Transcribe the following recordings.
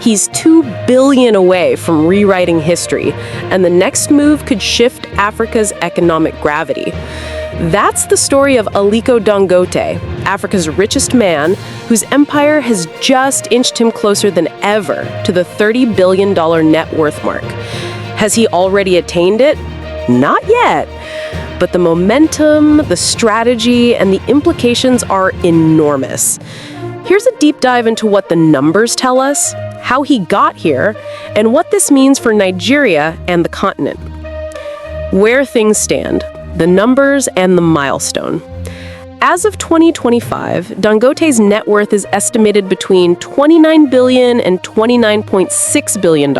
He's 2 billion away from rewriting history, and the next move could shift Africa's economic gravity. That's the story of Aliko Dangote, Africa's richest man, whose empire has just inched him closer than ever to the $30 billion net worth mark. Has he already attained it? Not yet. But the momentum, the strategy, and the implications are enormous. Here's a deep dive into what the numbers tell us, how he got here, and what this means for Nigeria and the continent. Where things stand, the numbers and the milestone. As of 2025, Dangote's net worth is estimated between $29 billion and $29.6 billion,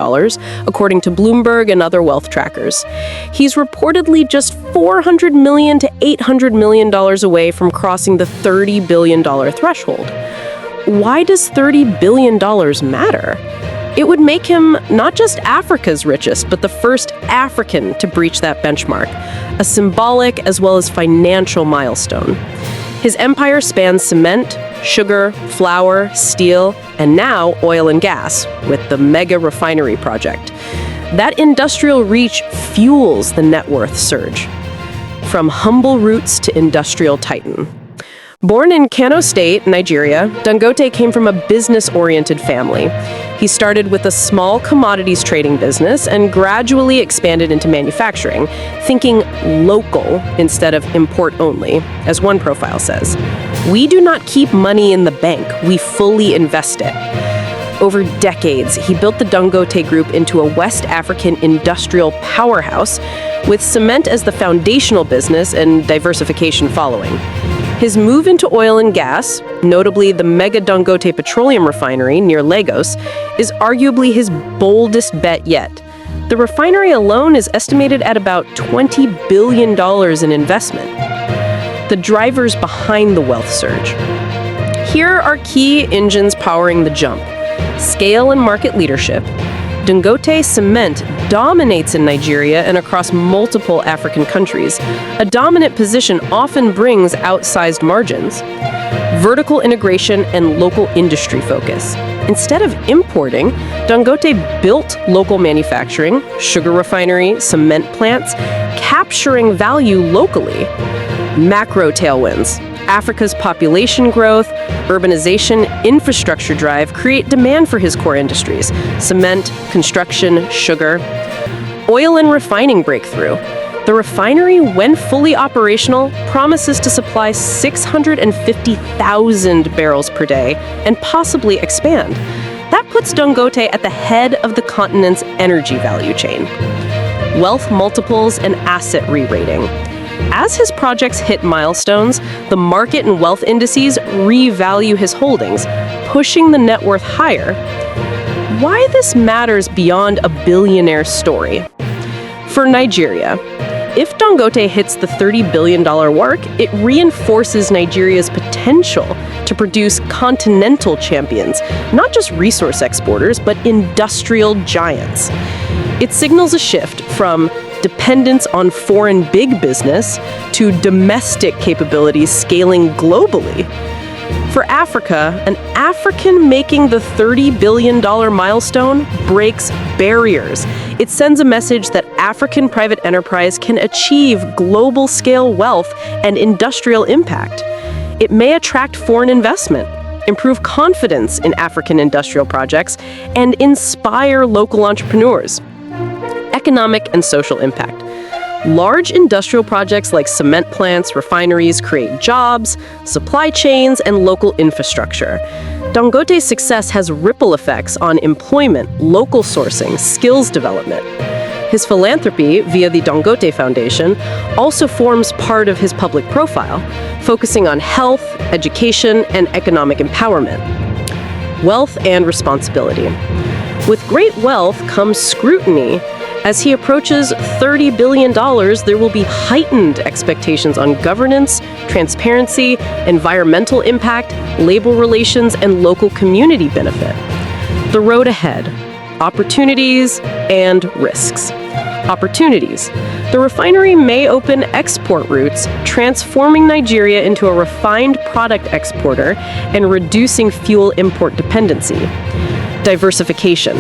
according to Bloomberg and other wealth trackers. He's reportedly just $400 million to $800 million away from crossing the $30 billion threshold. Why does $30 billion matter? It would make him not just Africa's richest, but the first African to breach that benchmark, a symbolic as well as financial milestone. His empire spans cement, sugar, flour, steel, and now oil and gas, with the mega refinery project. That industrial reach fuels the net worth surge. From humble roots to industrial titan. Born in Kano State, Nigeria, Dangote came from a business-oriented family. He started with a small commodities trading business and gradually expanded into manufacturing, thinking local instead of import only, as one profile says. We do not keep money in the bank, we fully invest it. Over decades, he built the Dangote Group into a West African industrial powerhouse, with cement as the foundational business and diversification following. His move into oil and gas, notably the mega Dangote petroleum refinery near Lagos, is arguably his boldest bet yet. The refinery alone is estimated at about $20 billion in investment. The drivers behind the wealth surge. Here are key engines powering the jump. Scale and market leadership. Dangote cement dominates in Nigeria and across multiple African countries. A dominant position often brings outsized margins. Vertical integration and local industry focus. Instead of importing, Dangote built local manufacturing, sugar refinery, cement plants, capturing value locally. Macro tailwinds. Africa's population growth, urbanization, infrastructure drive create demand for his core industries: cement, construction, sugar. Oil and refining breakthrough. The refinery, when fully operational, promises to supply 650,000 barrels per day and possibly expand. That puts Dangote at the head of the continent's energy value chain. Wealth multiples and asset re-rating. As his projects hit milestones, the market and wealth indices revalue his holdings, pushing the net worth higher. Why this matters beyond a billionaire story? For Nigeria, if Dangote hits the $30 billion mark, it reinforces Nigeria's potential to produce continental champions, not just resource exporters, but industrial giants. It signals a shift from dependence on foreign big business to domestic capabilities scaling globally. For Africa, an African making the $30 billion milestone breaks barriers. It sends a message that African private enterprise can achieve global scale wealth and industrial impact. It may attract foreign investment, improve confidence in African industrial projects, and inspire local entrepreneurs. Economic and social impact. Large industrial projects like cement plants, refineries create jobs, supply chains, and local infrastructure. Dangote's success has ripple effects on employment, local sourcing, skills development. His philanthropy, via the Dangote Foundation, also forms part of his public profile, focusing on health, education, and economic empowerment. Wealth and responsibility. With great wealth comes scrutiny. As he approaches $30 billion, there will be heightened expectations on governance, transparency, environmental impact, labor relations, and local community benefit. The road ahead. Opportunities and risks. Opportunities. The refinery may open export routes, transforming Nigeria into a refined product exporter and reducing fuel import dependency. Diversification.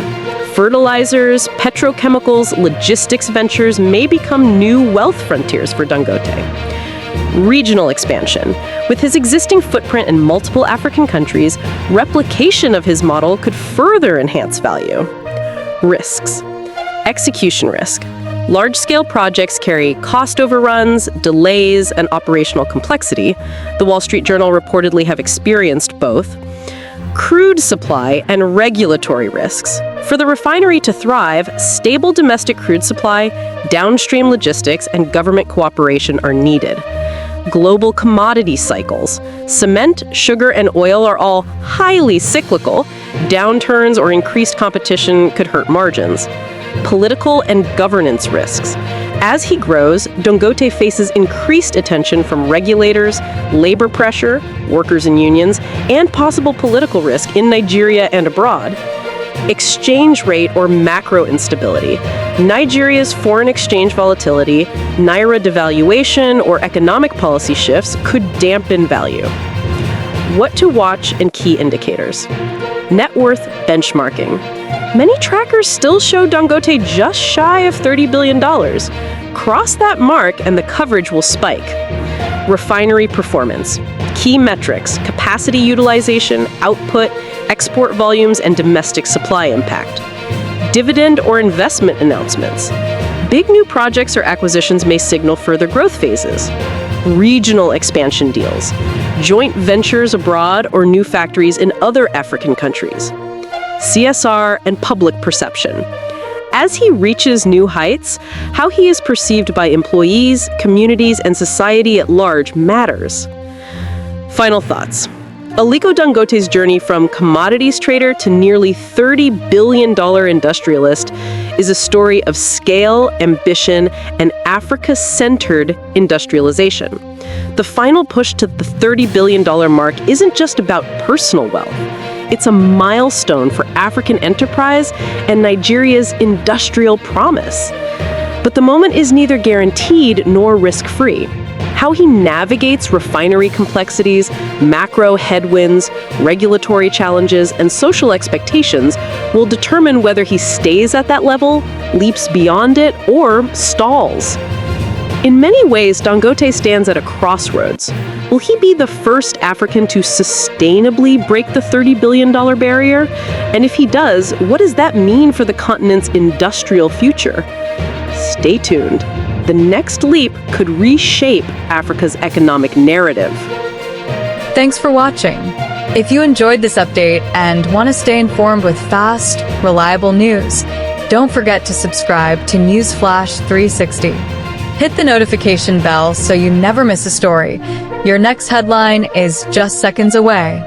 Fertilizers, petrochemicals, logistics ventures may become new wealth frontiers for Dangote. Regional expansion. With his existing footprint in multiple African countries, replication of his model could further enhance value. Risks. Execution risk. Large-scale projects carry cost overruns, delays, and operational complexity. The Wall Street Journal reportedly have experienced both. Crude supply and regulatory risks. For the refinery to thrive, stable domestic crude supply, downstream logistics, and government cooperation are needed. Global commodity cycles. Cement, sugar, and oil are all highly cyclical. Downturns or increased competition could hurt margins. Political and governance risks. As he grows, Dangote faces increased attention from regulators, labor pressure, workers and unions, and possible political risk in Nigeria and abroad. Exchange rate or macro instability. Nigeria's foreign exchange volatility, naira devaluation, or economic policy shifts could dampen value. What to watch and key indicators. Net worth benchmarking. Many trackers still show Dangote just shy of $30 billion. Cross that mark and the coverage will spike. Refinery performance. Key metrics: capacity utilization, output, export volumes, and domestic supply impact. Dividend or investment announcements. Big new projects or acquisitions may signal further growth phases. Regional expansion deals. Joint ventures abroad or new factories in other African countries. CSR and public perception. As he reaches new heights, how he is perceived by employees, communities, and society at large matters. Final thoughts. Aliko Dangote's journey from commodities trader to nearly $30 billion industrialist is a story of scale, ambition, and Africa-centered industrialization. The final push to the $30 billion mark isn't just about personal wealth. It's a milestone for African enterprise and Nigeria's industrial promise. But the moment is neither guaranteed nor risk-free. How he navigates refinery complexities, macro headwinds, regulatory challenges, and social expectations will determine whether he stays at that level, leaps beyond it, or stalls. In many ways, Dangote stands at a crossroads. Will he be the first African to sustainably break the $30 billion barrier? And if he does, what does that mean for the continent's industrial future? Stay tuned. The next leap could reshape Africa's economic narrative. Thanks for watching. If you enjoyed this update and want to stay informed with fast, reliable news, don't forget to subscribe to Newsflash 360. Hit the notification bell so you never miss a story. Your next headline is just seconds away.